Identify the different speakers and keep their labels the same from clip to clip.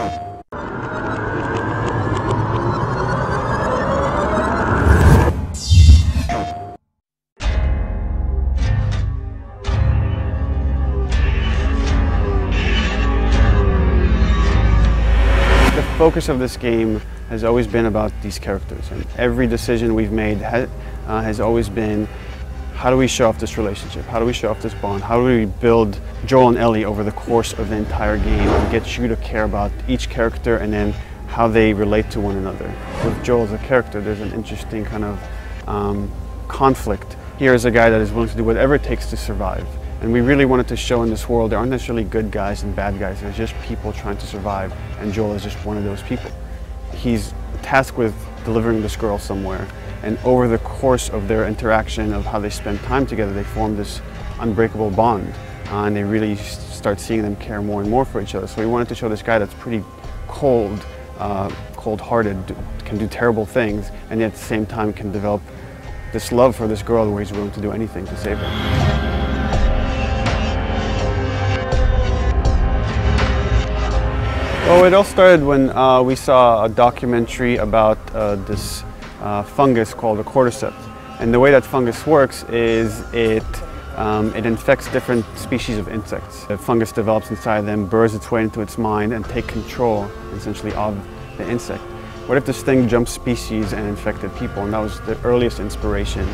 Speaker 1: The focus of this game has always been about these characters, and every decision we've made has always been, how do we show off this relationship? How do we show off this bond? How do we build Joel and Ellie over the course of the entire game and get you to care about each character and then how they relate to one another? With Joel as a character, there's an interesting kind of conflict. Here is a guy that is willing to do whatever it takes to survive. And we really wanted to show in this world there aren't necessarily good guys and bad guys. There's just people trying to survive, and Joel is just one of those people. He's tasked with delivering this girl somewhere, and over the course of their interaction, of how they spend time together, they form this unbreakable bond, and they really start seeing them care more and more for each other. So we wanted to show this guy that's pretty cold, cold-hearted, can do terrible things, and yet at the same time can develop this love for this girl where he's willing to do anything to save her. Well, it all started when we saw a documentary about this fungus called a cordyceps. And the way that fungus works is it infects different species of insects. The fungus develops inside them, burrows its way into its mind, and takes control, essentially, of the insect. What if this thing jumped species and infected people? And that was the earliest inspiration.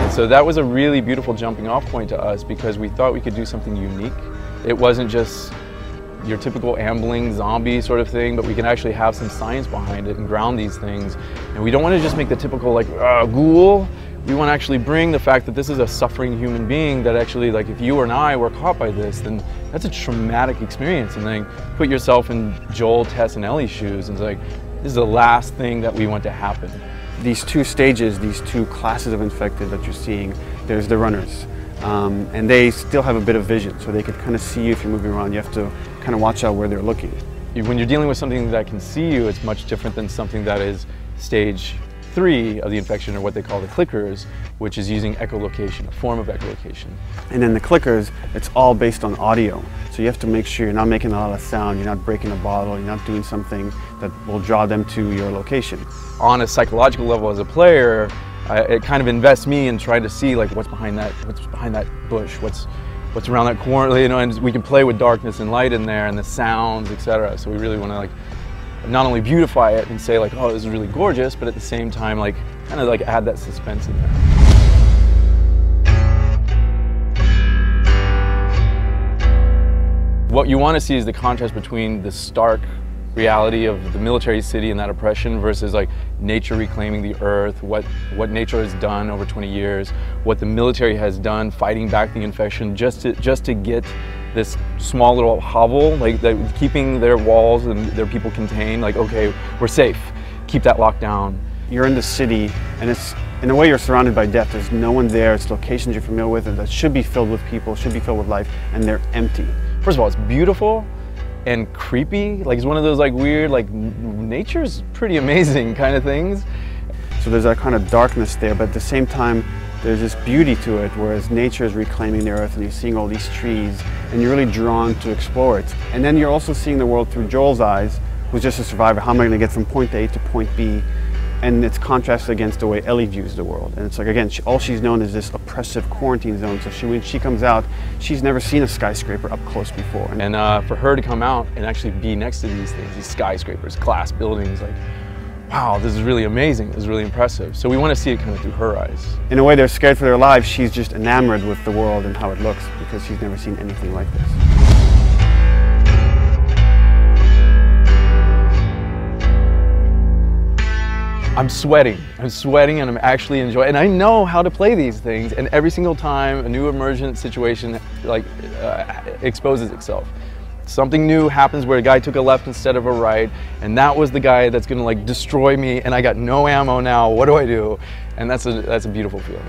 Speaker 2: So that was a really beautiful jumping off point to us, because we thought we could do something unique. It wasn't just your typical ambling zombie sort of thing, but we can actually have some science behind it and ground these things. And we don't want to just make the typical like ghoul. We want to actually bring the fact that this is a suffering human being that actually, like, if you and I were caught by this, then that's a traumatic experience. And then put yourself in Joel, Tess, and Ellie's shoes, and it's like, this is the last thing that we want to happen.
Speaker 1: These two stages, these two classes of infected that you're seeing, there's the runners. And they still have a bit of vision, so they can kind of see you if you're moving around. You have to kind of watch out where they're looking.
Speaker 2: When you're dealing with something that can see you, it's much different than something that is stage 3 of the infection, or what they call the clickers, which is using echolocation, a form of echolocation.
Speaker 1: And then the clickers, it's all based on audio. So you have to make sure you're not making a lot of sound, you're not breaking a bottle, you're not doing something that will draw them to your location.
Speaker 2: On a psychological level as a player, it kind of invests me in trying to see, like, what's behind that bush, what's around that corner, you know, and we can play with darkness and light in there and the sounds, etc. So we really want to, like, not only beautify it and say, like, oh, this is really gorgeous, but at the same time, like, kind of like add that suspense in there. What you want to see is the contrast between the stark reality of the military city and that oppression versus, like, nature reclaiming the earth, what nature has done over 20 years, what the military has done fighting back the infection just to get this small little hovel, like, keeping their walls and their people contained. Like, okay, we're safe, keep that locked down.
Speaker 1: You're in the city, and it's, in a way, you're surrounded by death. There's no one there. It's locations you're familiar with and that should be filled with people, should be filled with life, and they're empty.
Speaker 2: First of all, it's beautiful and creepy. Like, it's one of those, like, weird, like, nature's pretty amazing kind of things.
Speaker 1: So there's that kind of darkness there, but at the same time, there's this beauty to it, whereas nature is reclaiming the earth and you're seeing all these trees and you're really drawn to explore it. And then you're also seeing the world through Joel's eyes, who's just a survivor. How am I going to get from point A to point B? And it's contrasted against the way Ellie views the world. And it's like, again, all she's known is this oppressive quarantine zone. So when she comes out, she's never seen a skyscraper up close before.
Speaker 2: And for her to come out and actually be next to these things, these skyscrapers, glass buildings, like, wow, this is really amazing, this is really impressive. So we want to see it kind of through her eyes. In
Speaker 1: a way, they're scared for their lives. She's just enamored with the world and how it looks because she's never seen anything like this.
Speaker 2: I'm sweating and I'm actually enjoying, and I know how to play these things, and every single time a new emergent situation, like, exposes itself. Something new happens where a guy took a left instead of a right, and that was the guy that's gonna, like, destroy me, and I got no ammo now. What do I do? And that's a beautiful feeling.